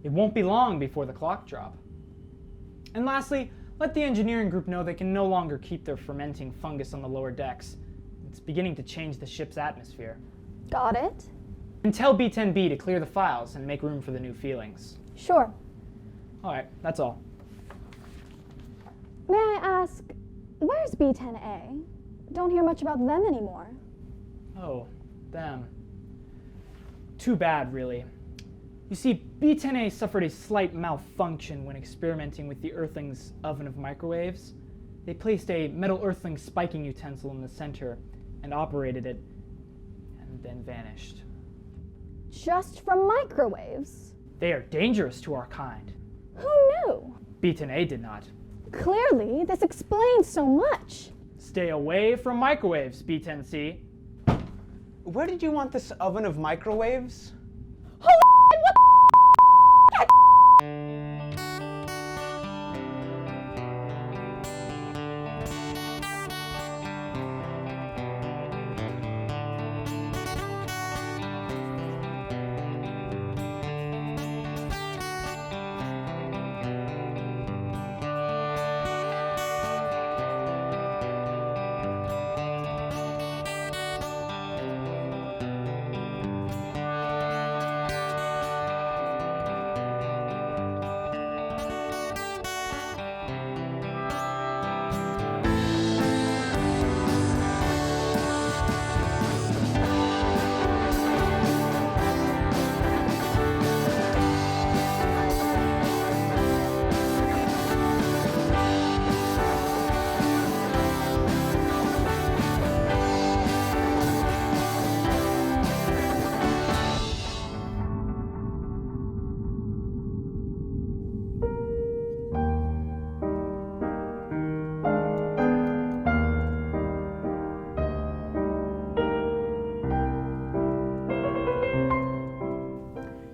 It won't be long before the clock drop. And lastly, let the engineering group know they can no longer keep their fermenting fungus on the lower decks. It's beginning to change the ship's atmosphere. Got it? And tell B10B to clear the files and make room for the new feelings. Sure. Alright, that's all. May I ask, where's B10A? Don't hear much about them anymore. Oh, them. Too bad, really. You see, B10A suffered a slight malfunction when experimenting with the Earthling's oven of microwaves. They placed a metal Earthling spiking utensil in the center and operated it, and then vanished. Just from microwaves? They are dangerous to our kind. Who knew? B10A did not. Clearly, this explains so much. Stay away from microwaves, B10C. Where did you want this oven of microwaves? Holy what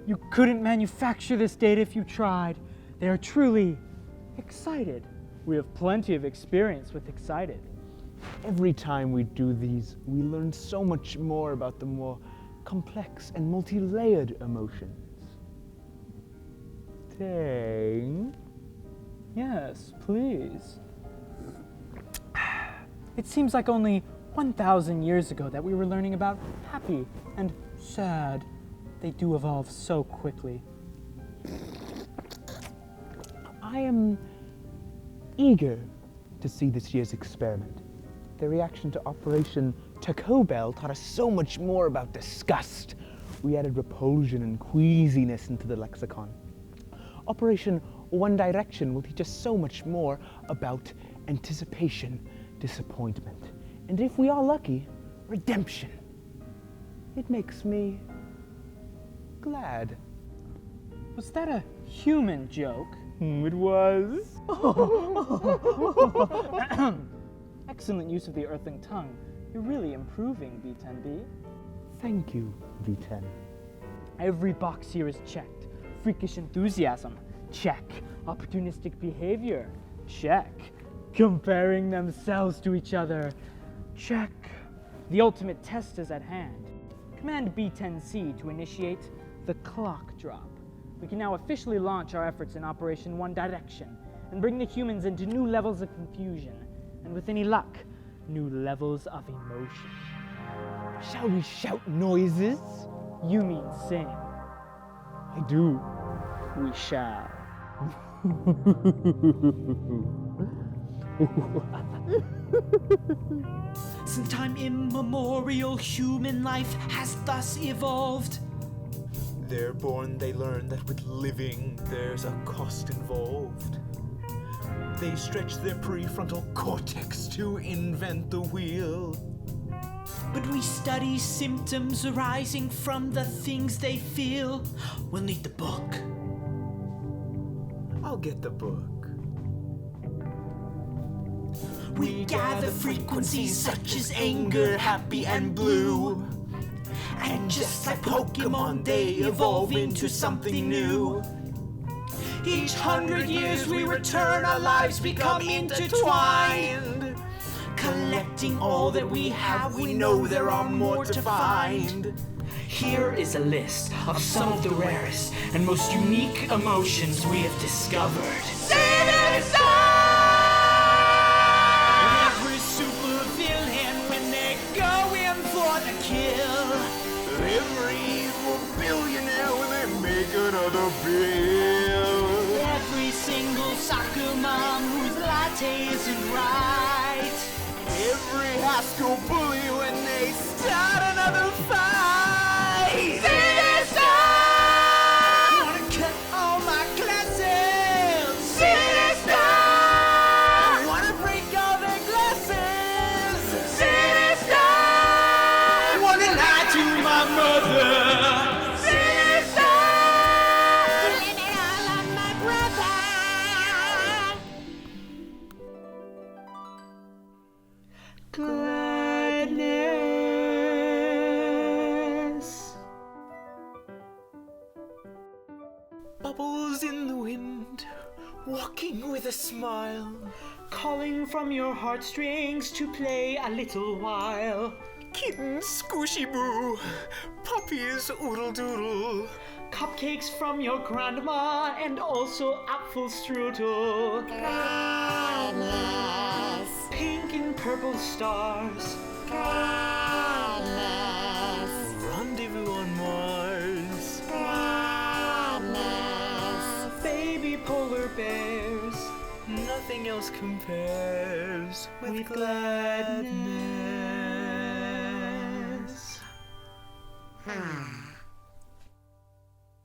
You couldn't manufacture this data if you tried. They are truly excited. We have plenty of experience with excited. Every time we do these, we learn so much more about the more complex and multi-layered emotions. Tang? Yes, please. It seems like only 1,000 years ago that we were learning about happy and sad. They do evolve so quickly. I am eager to see this year's experiment. The reaction to Operation Taco Bell taught us so much more about disgust. We added repulsion and queasiness into the lexicon. Operation One Direction will teach us so much more about anticipation, disappointment, and if we are lucky, redemption. It makes me glad. Was that a human joke? It was. Excellent use of the Earthling tongue. You're really improving, B10B. Thank you, V10. Every box here is checked. Freakish enthusiasm, check. Opportunistic behavior, check. Comparing themselves to each other, check. The ultimate test is at hand. Command B10C to initiate the clock drop. We can now officially launch our efforts in Operation One Direction and bring the humans into new levels of confusion, and with any luck, new levels of emotion. Shall we shout noises? You mean sing. I do. We shall. Since time immemorial, human life has thus evolved. They're born, they learn that with living there's a cost involved. They stretch their prefrontal cortex to invent the wheel. But we study symptoms arising from the things they feel. We'll need the book. I'll get the book. We gather frequencies such as anger, happy, and blue. And just like Pokemon, they evolve into something new. Each 100 years we return, our lives become intertwined. Collecting all that we have, we know there are more to find. Here is a list of some of the rarest and most unique emotions we have discovered. Every super villain when they go in for the kill. Every evil billionaire when they make another bill. Every single soccer mom whose latte isn't right. Every high school bully when they start another fight. Wanna cut all my classes. Wanna break all their glasses. Wanna lie to my mother. Blame it all on my brother. Gladness. Bubbles in the wind, walking with a smile. Calling from your heartstrings to play a little while. Kittens squishy boo, puppies oodle doodle. Cupcakes from your grandma and also apple strudel. Pink and purple stars. Rendezvous on Mars. Baby polar bears. Nothing else compares with gladness.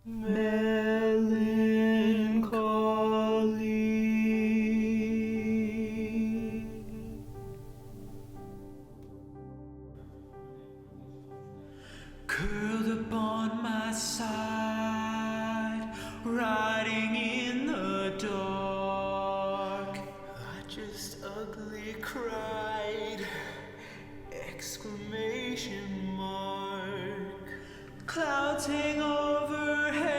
Melancholy. Curled upon my side, riding in the dark. I just ugly cried! Exclamation mark. Clouds hang overhead.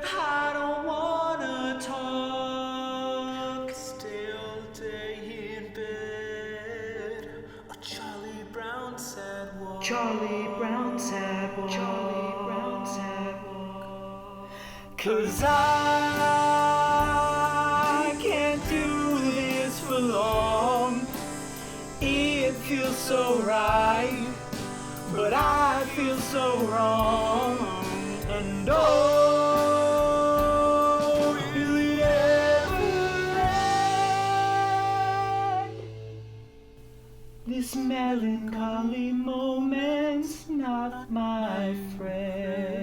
I don't wanna talk. Stay all day in bed. A Charlie Brown sad walk. Charlie Brown sad boy. Charlie Brown sad boy. 'Cause I can't do this for long. It feels so right, but I feel so wrong. And oh, will it ever end? This melancholy moment's not my friend.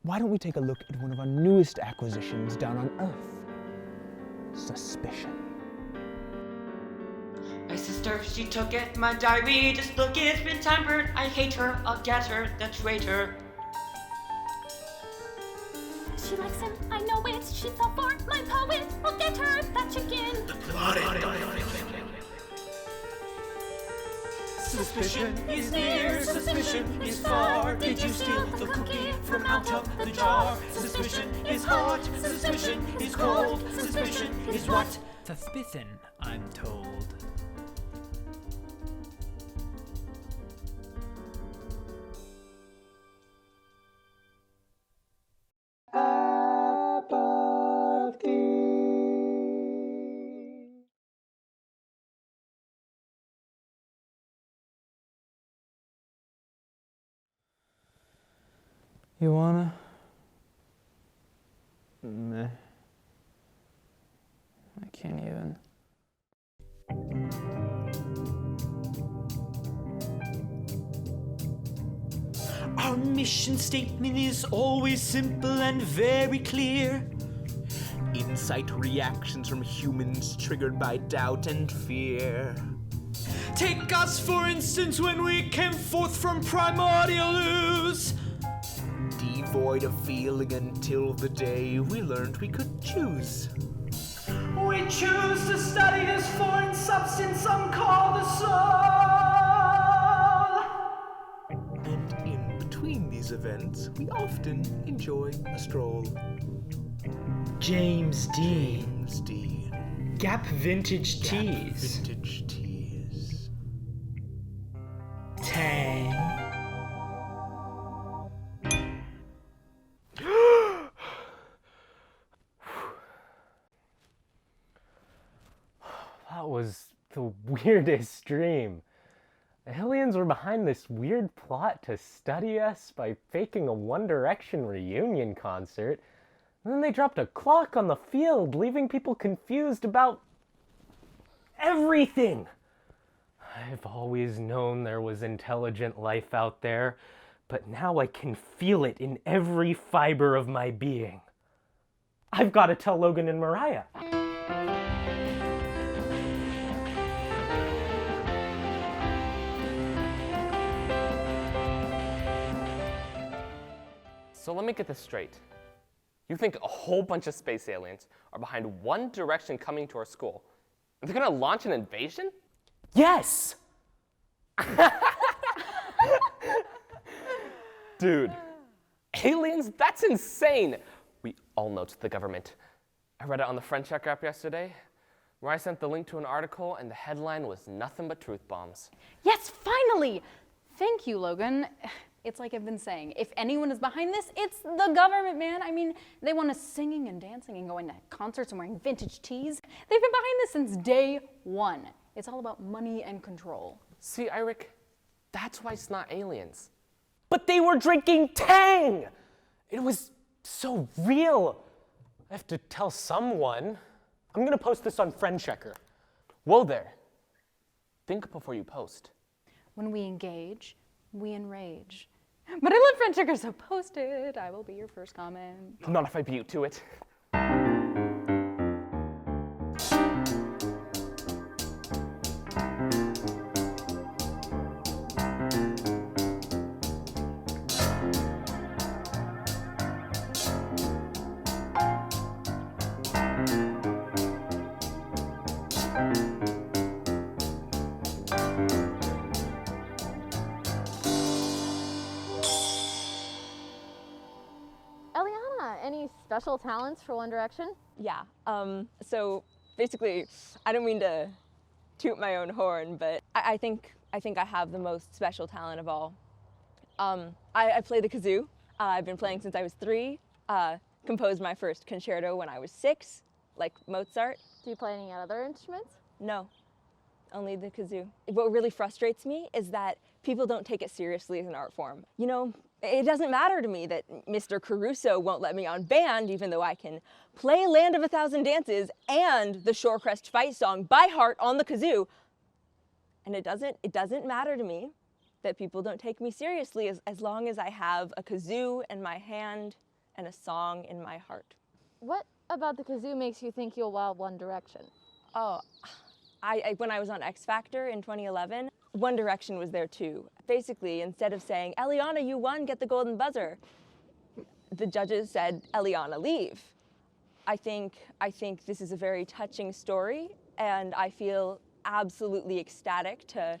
Why don't we take a look at one of our newest acquisitions down on Earth? Suspicion. My sister, she took it, my diary, just look, it's been tampered. I hate her, I'll get her, the traitor. She likes him, I know it. She's all for my poet. I'll get her, that chicken. Suspicion is near, suspicion is far. Did you steal the cookie from out of the jar? Suspicion is hot, suspicion is cold, suspicion is what? Suspicion, I'm told. You wanna? Meh. I can't even. Our mission statement is always simple and very clear. Insight reactions from humans triggered by doubt and fear. Take us, for instance, when we came forth from primordial ooze. Devoid of feeling until the day we learned we could choose. We choose to study this foreign substance some call the soul. And in between these events, we often enjoy a stroll. James Dean. James Dean. Gap Vintage Gap Teas. Vintage Teas. the weirdest dream. The aliens were behind this weird plot to study us by faking a One Direction reunion concert. And then they dropped a clock on the field, leaving people confused about everything. I've always known there was intelligent life out there, but now I can feel it in every fiber of my being. I've got to tell Logan and Mariah. So let me get this straight. You think a whole bunch of space aliens are behind One Direction coming to our school? And they're gonna launch an invasion? Yes! Dude, aliens? That's insane! We all know it's the government. I read it on the Friend Check app yesterday, where I sent the link to an article and the headline was nothing but truth bombs. Yes, finally! Thank you, Logan. It's like I've been saying, if anyone is behind this, it's the government, man. I mean, they want us singing and dancing and going to concerts and wearing vintage tees. They've been behind this since day one. It's all about money and control. See, Eric, that's why it's not aliens. But they were drinking Tang! It was so real. I have to tell someone. I'm gonna post this on Friend Checker. Whoa there. Think before you post. When we engage, we enrage. But I love Friend Checker, so post it. I will be your first comment. Not if I beat you to it. Any special talents for One Direction? Yeah, so basically, I don't mean to toot my own horn, but I think I have the most special talent of all. I play the kazoo. I've been playing since I was 3. Composed my first concerto when I was 6, like Mozart. Do you play any other instruments? No, only the kazoo. What really frustrates me is that people don't take it seriously as an art form. You know, it doesn't matter to me that Mr. Caruso won't let me on band, even though I can play Land of a Thousand Dances and the Shorecrest fight song by heart on the kazoo. And it doesn't matter to me that people don't take me seriously as long as I have a kazoo in my hand and a song in my heart. What about the kazoo makes you think you'll wow One Direction? Oh, when I was on X Factor in 2011, One Direction was there too. Basically, instead of saying, Eliana, you won, get the golden buzzer, the judges said, Eliana, leave. I think this is a very touching story, and I feel absolutely ecstatic to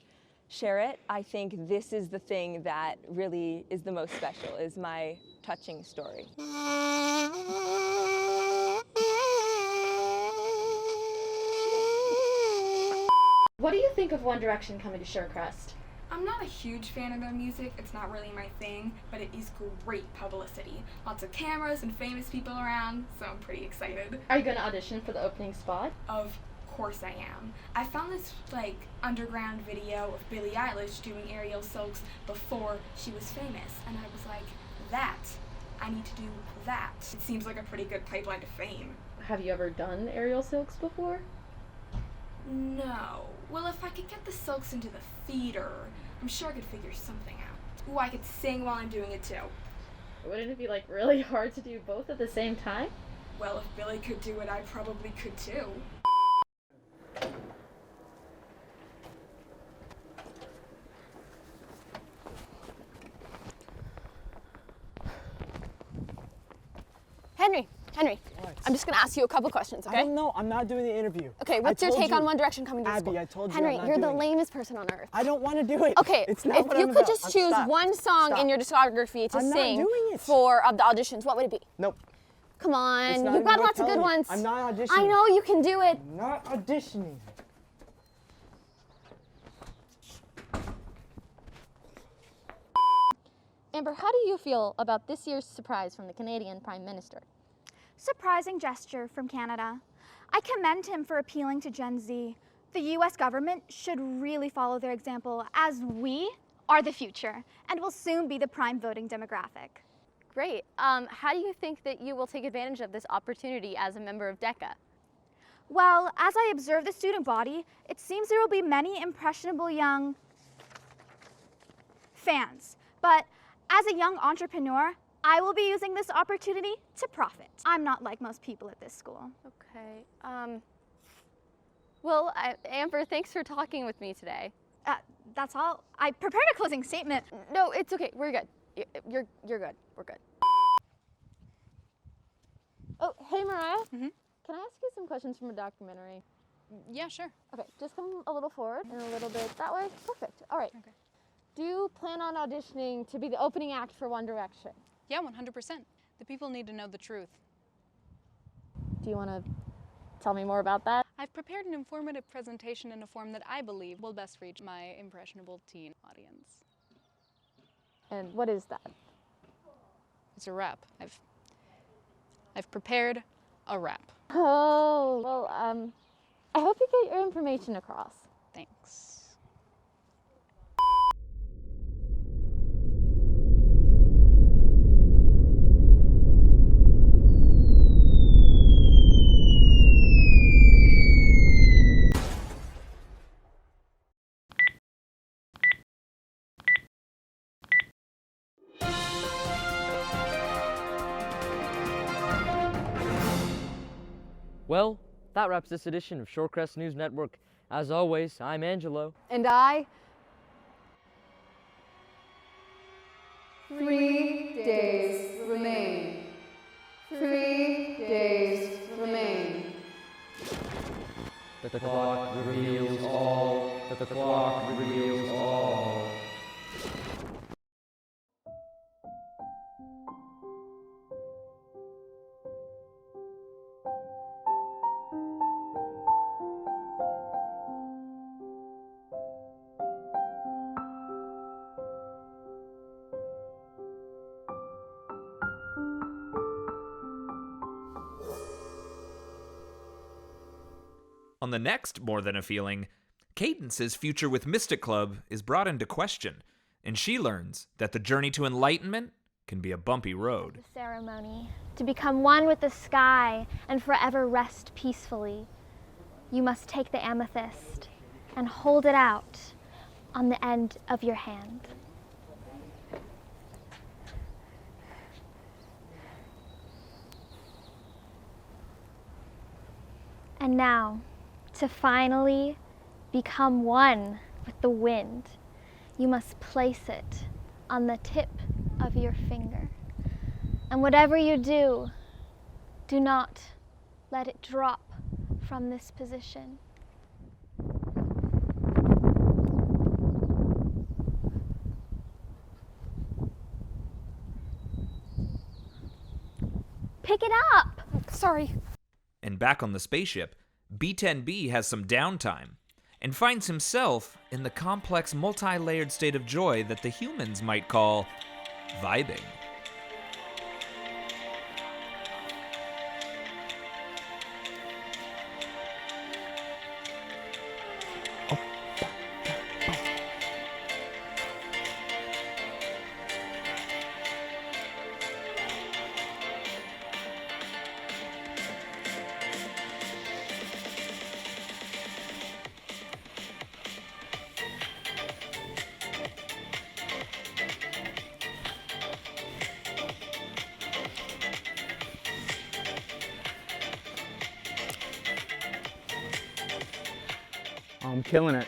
share it. I think this is the thing that really is the most special, is my touching story. What do you think of One Direction coming to Shorecrest? I'm not a huge fan of their music, it's not really my thing, but it is great publicity. Lots of cameras and famous people around, so I'm pretty excited. Are you going to audition for the opening spot? Of course I am. I found this underground video of Billie Eilish doing Aerial Silks before she was famous, and I was like, I need to do that. It seems like a pretty good pipeline to fame. Have you ever done Aerial Silks before? No. Well, if I could get the silks into the theater, I'm sure I could figure something out. Ooh, I could sing while I'm doing it too. Wouldn't it be really hard to do both at the same time? Well, if Billy could do it, I probably could too. Henry, I'm just gonna ask you a couple questions, okay? I don't know. I'm not doing the interview. Okay, what's your take on One Direction coming to Abby, school? I told you Henry, I'm not you're the doing it. lamest person on earth. I don't want to do it. Okay, it's not if what you I'm could about. just choose one song in your discography to I'm not sing doing it. for the auditions, what would it be? Nope. Come It's on, not you've even got worth lots of good telling you. ones. I'm not auditioning. I know you can do it. I'm not auditioning. Amber, how do you feel about this year's surprise from the Canadian Prime Minister? Surprising gesture from Canada. I commend him for appealing to Gen Z, The US government should really follow their example, as we are the future and will soon be the prime voting demographic. Great. How do you think that you will take advantage of this opportunity as a member of DECA? Well, as I observe the student body, it seems there will be many impressionable young fans. But as a young entrepreneur, I will be using this opportunity to profit. I'm not like most people at this school. Okay. Well, Amber, thanks for talking with me today. That's all. I prepared a closing statement. No, it's okay. We're good. You're good. We're good. Oh, hey, Mariah. Mm-hmm. Can I ask you some questions from a documentary? Yeah, sure. Okay, just come a little forward and a little bit that way. Perfect. All right. Okay. Do you plan on auditioning to be the opening act for One Direction? Yeah, 100%. The people need to know the truth. Do you want to tell me more about that? I've prepared an informative presentation in a form that I believe will best reach my impressionable teen audience. And what is that? It's a rap. I've prepared a rap. Oh, well, I hope you get your information across. Thanks. Well, that wraps this edition of Shorecrest News Network. As always, I'm Angelo. And I... 3 days remain. 3 days remain. The clock reveals all. The clock reveals all. On the next More Than a Feeling, Cadence's future with Mystic Club is brought into question, and she learns that the journey to enlightenment can be a bumpy road. The ceremony, to become one with the sky and forever rest peacefully, you must take the amethyst and hold it out on the end of your hand. And now, to finally become one with the wind, you must place it on the tip of your finger. And whatever you do, do not let it drop from this position. Pick it up! Sorry. And back on the spaceship, B10B has some downtime and finds himself in the complex, multi-layered state of joy that the humans might call vibing. I'm killing it.